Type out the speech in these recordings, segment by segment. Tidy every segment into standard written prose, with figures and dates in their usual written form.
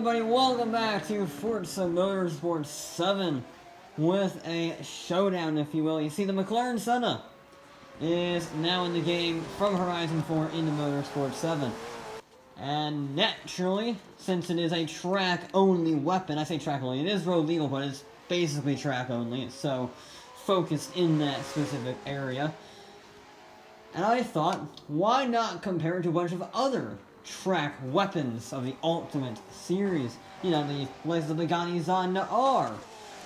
everybody, welcome back to Forza Motorsport 7 with a showdown, if you will. You see, the Mclaren Senna is now in the game from Horizon 4 into Motorsport 7. And naturally, since it is a track-only weapon, I say track-only, it is road legal, but it's basically track-only, so focused in that specific area. And I thought, why not compare it to a bunch of other track weapons of the Ultimate series? You know, the likes of the Bugatti Zonda R,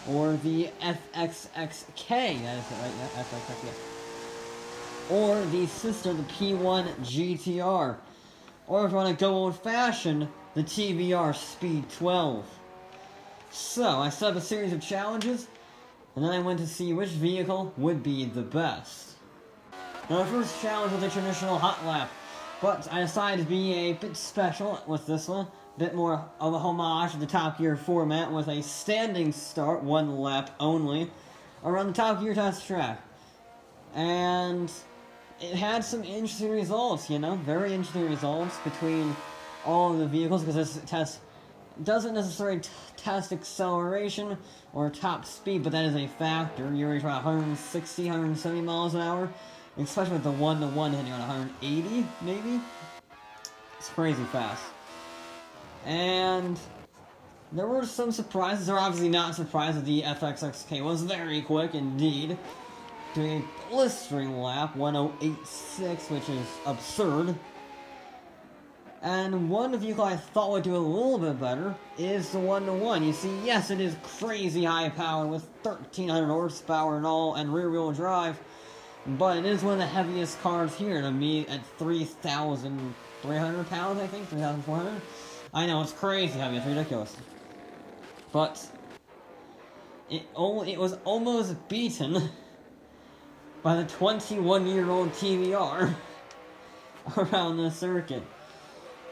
or the FXX-K, that is it, right? Yeah, FXX, yeah. Or the sister, the P1 GTR. Or if you want to go old-fashioned, the TVR Speed 12. So, I set up a series of challenges, and then I went to see which vehicle would be the best. Now, the first challenge was a traditional hot lap, but I decided to be a bit special with this one, a bit more of a homage to the Top Gear format with a standing start, one lap only, around the Top Gear test track. And it had some interesting results, you know, very interesting results between all of the vehicles, because this test doesn't necessarily test acceleration or top speed, but that is a factor. You're reaching about 160, 170 miles an hour, especially with the 1-to-1 hitting on 180, maybe? It's crazy fast. And there were some surprises. They're obviously not surprised that the FXX-K was very quick indeed, doing a blistering lap, 1:08.6, which is absurd. And one vehicle I thought would do a little bit better is the 1-to-1. You see, yes, it is crazy high power with 1,300 horsepower and all, and rear-wheel drive, but it is one of the heaviest cars here to me at 3,300 pounds, I think, 3,400. I know, it's crazy heavy, it's ridiculous. But it was almost beaten by the 21-year-old TVR around the circuit.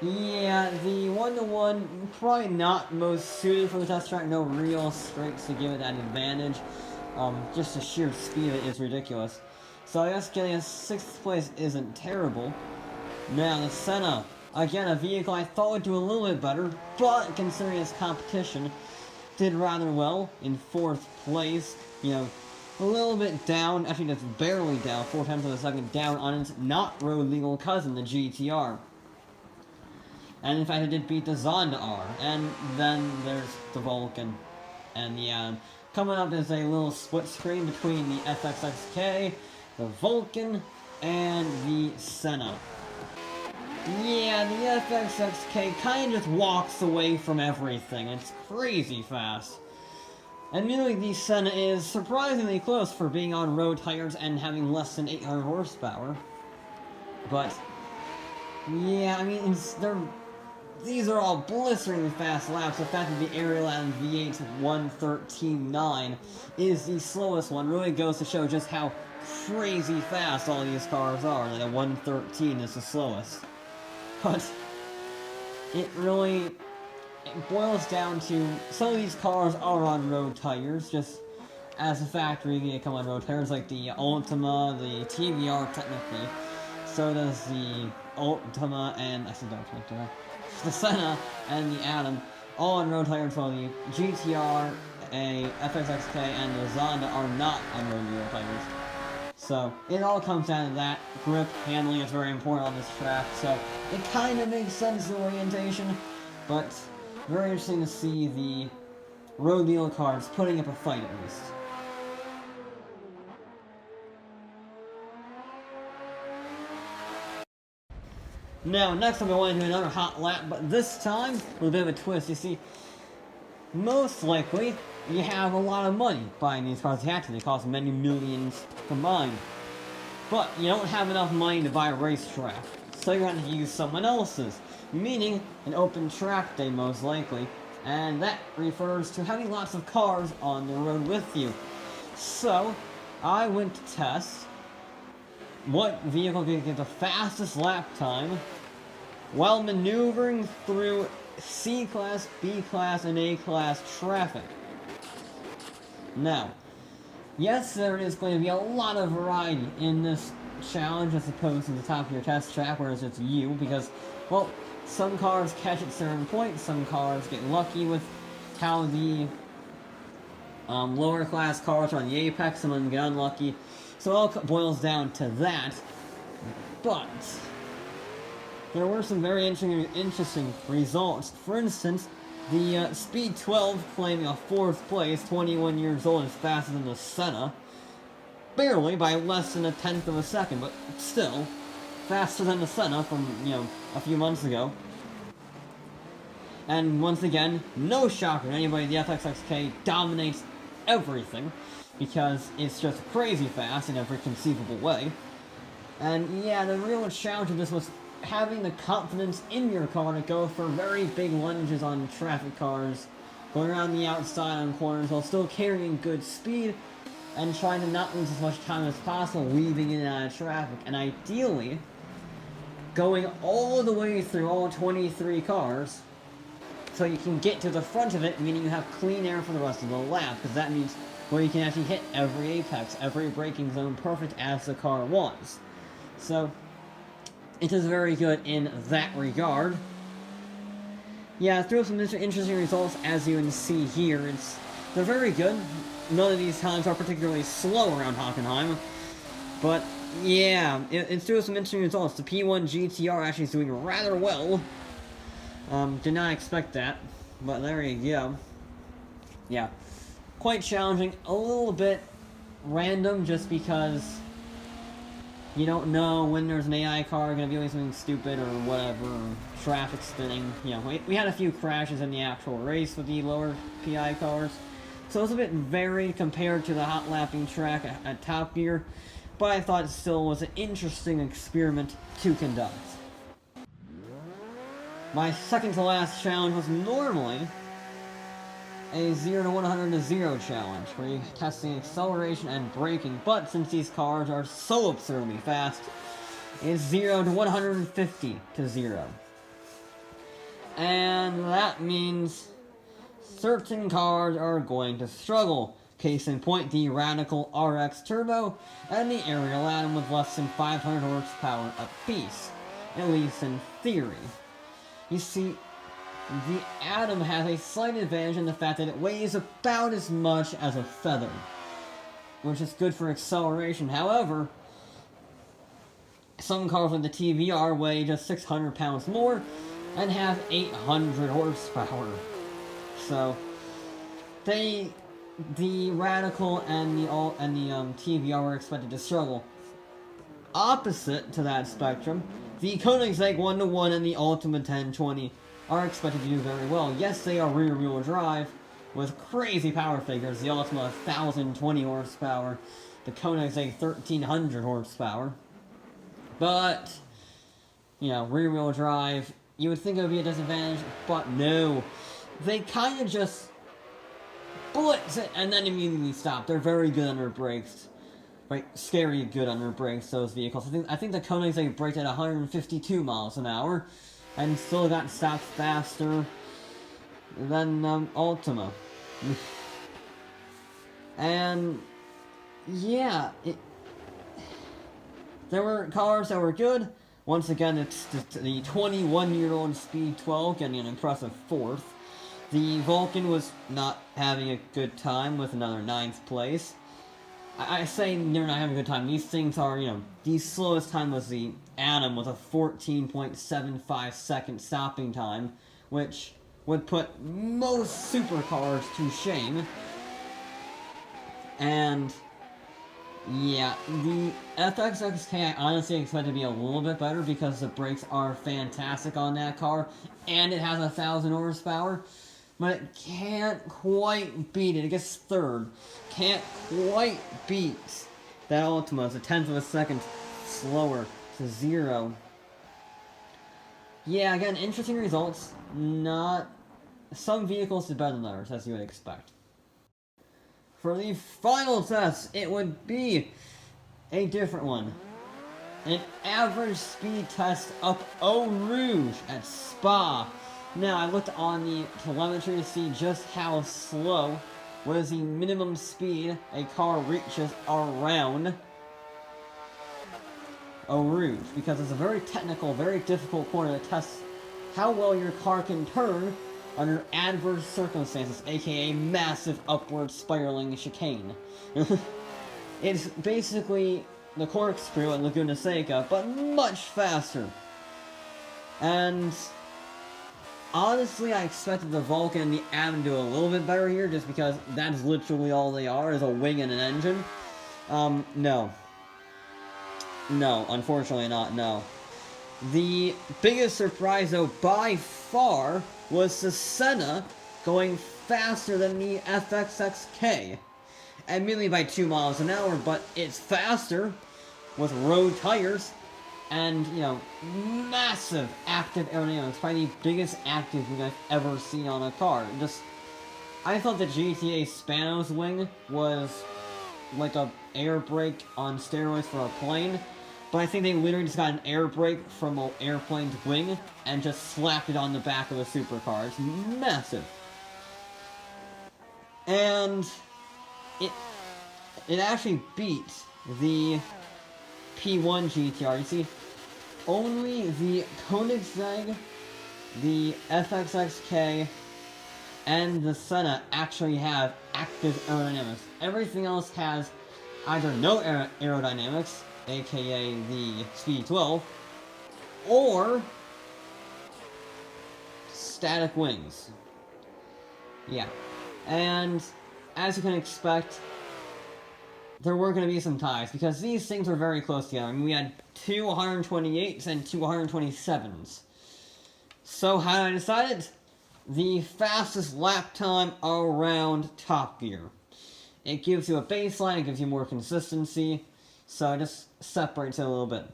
Yeah, the 1-to-1, probably not most suited for the test track, no real straights to give it that advantage. Just the sheer speed of it is ridiculous. So I guess getting a 6th place isn't terrible. Now, the Senna, again, a vehicle I thought would do a little bit better, but considering its competition, did rather well in 4th place. You know, a little bit down, actually that's barely down, 4 times of a second down on its not road legal cousin, the GTR. And in fact, it did beat the Zonda R. And then there's the Vulcan and the Atom. Coming up is a little split screen between the FXX-K, the Vulcan, and the Senna. Yeah, the FXX-K kind of just walks away from everything. It's crazy fast. Admittedly, the Senna is surprisingly close for being on road tires and having less than 800 horsepower. But yeah, I mean, these are all blisteringly fast laps. The fact that the Aerial Atom V8 113.9 is the slowest one really goes to show just how crazy fast all these cars are. Like a 113 is the slowest. But it boils down to some of these cars are on road tires, just as a factory they come on road tires, like the Ultima, the TVR technically. So does the Ultima and the Senna and the Atom, all on road tires, while the GTR, FXX-K, and the Zonda are not on road tires. So it all comes down to that. Grip handling is very important on this track, so it kind of makes sense, the orientation, but very interesting to see the road legal cars putting up a fight at least. Now, next up I want to do another hot lap, but this time with a bit of a twist. You see, most likely you have a lot of money buying these cars. You have to, they cost many millions combined. But you don't have enough money to buy a racetrack, so you're going to use someone else's, meaning an open track day most likely, and that refers to having lots of cars on the road with you. So, I went to test what vehicle could get the fastest lap time while maneuvering through C-Class, B-Class, and A-Class traffic. Now, yes, there is going to be a lot of variety in this challenge as opposed to the top of your test track where it's just you, because, well, some cars catch at certain points, some cars get lucky with how the lower class cars are on the apex, some of them get unlucky, so it all boils down to that. But there were some very interesting results. For instance, the Speed 12 claiming a 4th place, 21 years old, is faster than the Senna. Barely, by less than 1/10 of a second, but still, faster than the Senna from, a few months ago. And once again, no shocker to anybody, the FXX-K dominates everything, because it's just crazy fast in every conceivable way. And yeah, the real challenge of this was having the confidence in your car to go for very big lunges on traffic cars, going around the outside on corners while still carrying good speed, and trying to not lose as much time as possible weaving in and out of traffic, and ideally, going all the way through all 23 cars, so you can get to the front of it, meaning you have clean air for the rest of the lap, because that means where you can actually hit every apex, every braking zone perfect as the car was. So, it is very good in that regard. Yeah, through some interesting results, as you can see here. They're very good. None of these times are particularly slow around Hockenheim. But, yeah, it's through some interesting results. The P1 GTR actually is doing rather well. Did not expect that, but there you go. Yeah, quite challenging, a little bit random just because you don't know when there's an AI car going to be doing something stupid or whatever, or traffic spinning. We had a few crashes in the actual race with the lower PI cars, so it was a bit varied compared to the hot lapping track at Top Gear, but I thought it still was an interesting experiment to conduct. My second to last challenge was normally a 0 to 100 to 0 challenge, where you're testing acceleration and braking, but since these cars are so absurdly fast, it's 0 to 150 to 0. And that means certain cars are going to struggle. Case in point, the Radical RX Turbo and the Ariel Atom with less than 500 horsepower apiece, at least in theory. You see, the Atom has a slight advantage in the fact that it weighs about as much as a feather, which is good for acceleration. However, some cars like the TVR weigh just 600 pounds more and have 800 horsepower. So, the Radical and the TVR were expected to struggle. Opposite to that spectrum, the Koenigsegg 1-1 and the Ultima 1020 are expected to do very well. Yes, they are rear-wheel drive with crazy power figures. The Ultima 1020 horsepower, the Koenigsegg 1300 horsepower. But, rear-wheel drive, you would think it would be a disadvantage, but no. They kind of just blitz it and then immediately stop. They're very good under brakes. Right, scary good under brakes, those vehicles. I think the Koenigsegg braked at 152 miles an hour, and still got stopped faster than Ultima. And yeah, there were cars that were good. Once again, it's the 21-year-old Speed 12 getting an impressive 4th. The Vulcan was not having a good time with another 9th place. I say they're not having a good time. These things are, the slowest time was the Atom with a 14.75 second stopping time, which would put most supercars to shame. And, yeah, the FXX-K I honestly expect to be a little bit better because the brakes are fantastic on that car, and it has 1,000 horsepower. But it can't quite beat it. It gets 3rd. Can't quite beat that Ultima. It's 1/10 of a second slower to 0. Yeah, again, interesting results. Some vehicles did better than others, as you would expect. For the final test, it would be a different one. An average speed test up Eau Rouge at Spa. Now, I looked on the telemetry to see just how slow was the minimum speed a car reaches around Eau Rouge, because it's a very technical, very difficult corner to test how well your car can turn under adverse circumstances, aka massive upward spiraling chicane. It's basically the corkscrew at Laguna Seca, but much faster. And honestly, I expected the Vulcan and the Atom to do a little bit better here, just because that's literally all they are, is a wing and an engine. No. No, unfortunately not, no. The biggest surprise, though, by far, was the Senna going faster than the FXX-K. Admittedly by 2 miles an hour, but it's faster, with road tires, and, you know, massive active aerodynamics. Probably the biggest active wing I've ever seen on a car. I thought the GTA Spanos wing was like a air brake on steroids for a plane, but I think they literally just got an air brake from an airplane's wing and just slapped it on the back of a supercar. It's massive. And it actually beat the P1 GTR. You see, only the Koenigsegg, the FXX-K, and the Senna actually have active aerodynamics. Everything else has either no aerodynamics, aka the Speed 12, or static wings. Yeah. And as you can expect, there were going to be some ties, because these things were very close together. I mean, we had two 128s and two 127s. So how did I decide it? The fastest lap time around Top Gear. It gives you a baseline, it gives you more consistency, so it just separates it a little bit.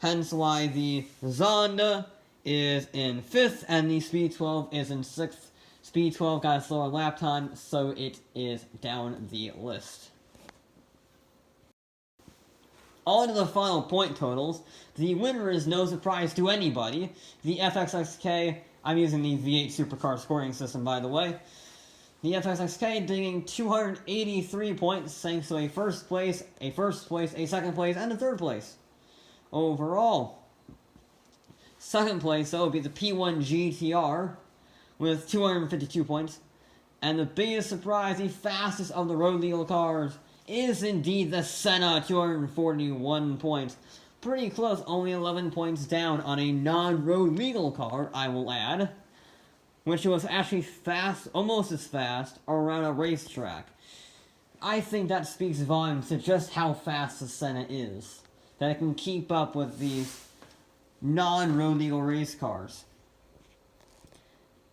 Hence why the Zonda is in 5th and the Speed 12 is in 6th. Speed 12 got a slower lap time, so it is down the list. On to the final point totals. The winner is no surprise to anybody. The FXX-K, I'm using the V8 Supercar scoring system, by the way. The FXX-K digging 283 points, thanks to a first place, a second place, and a third place. Overall, second place, though, would be the P1 GTR with 252 points. And the biggest surprise, the fastest of the road legal cars, is indeed the Senna, 241 points. Pretty close, only 11 points down on a non-road legal car, I will add, which was actually fast, almost as fast, around a racetrack. I think that speaks volumes to just how fast the Senna is, that it can keep up with these non-road legal race cars.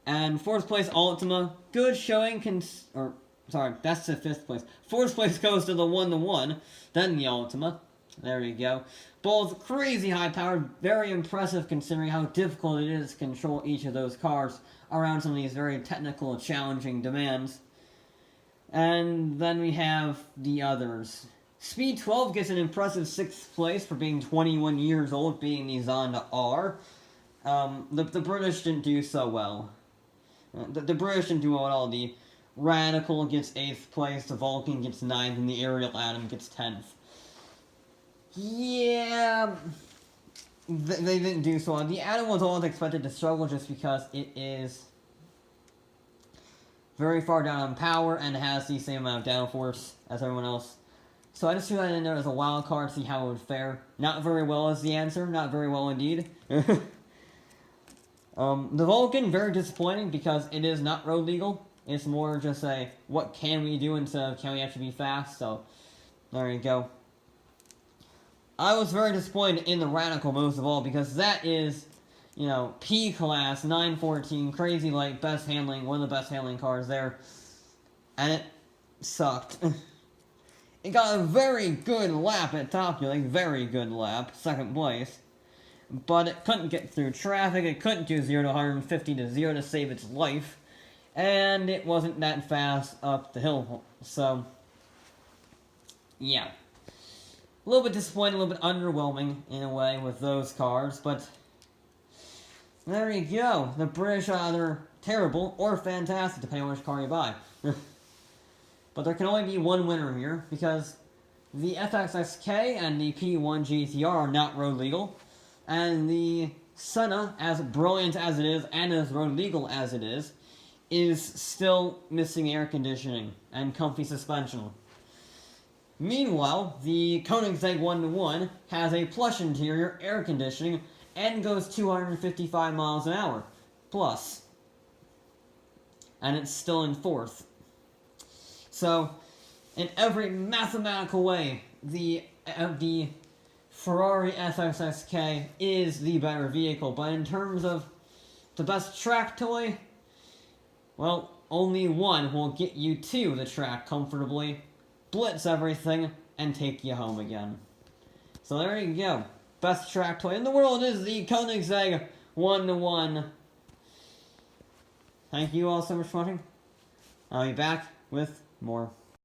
And 4th place, Ultima, good showing, that's the 5th place. 4th place goes to the 1-1, then the Ultima. There you go. Both crazy high-powered, very impressive considering how difficult it is to control each of those cars around some of these very technical and challenging demands. And then we have the others. Speed 12 gets an impressive 6th place for being 21 years old, being the Zonda R. The British didn't do so well. The British didn't do well at all. The Radical gets 8th place, the Vulcan gets 9th, and the Aerial Atom gets 10th. Yeah, they didn't do so well. The Atom was always expected to struggle just because it is very far down on power and has the same amount of downforce as everyone else. So I just threw that in there as a wild card to see how it would fare. Not very well is the answer, not very well indeed. The Vulcan, very disappointing because it is not road legal. It's more just a, what can we do instead of can we actually be fast, so there you go. I was very disappointed in the Radical most of all because that is, you know, P-Class, 914, crazy light, best handling, one of the best handling cars there. And it sucked. It got a very good lap at Top Gear, like very good lap, 2nd place. But it couldn't get through traffic, it couldn't do 0 to 150 to 0 to save its life. And it wasn't that fast up the hill, so yeah. A little bit disappointing, a little bit underwhelming, in a way, with those cars, but there you go. The British are either terrible or fantastic, depending on which car you buy. But there can only be one winner here, because the FXX-K and the P1 GTR are not road legal, and the Senna, as brilliant as it is and as road legal as it is still missing air conditioning and comfy suspension. Meanwhile, the Koenigsegg 1-1 has a plush interior, air conditioning, and goes 255 miles an hour, plus. And it's still in fourth. So, in every mathematical way, the Ferrari FXX-K is the better vehicle, but in terms of the best track toy, well, only one will get you to the track comfortably, blitz everything, and take you home again. So there you go. Best track toy in the world is the Koenigsegg 1-1. Thank you all so much for watching. I'll be back with more.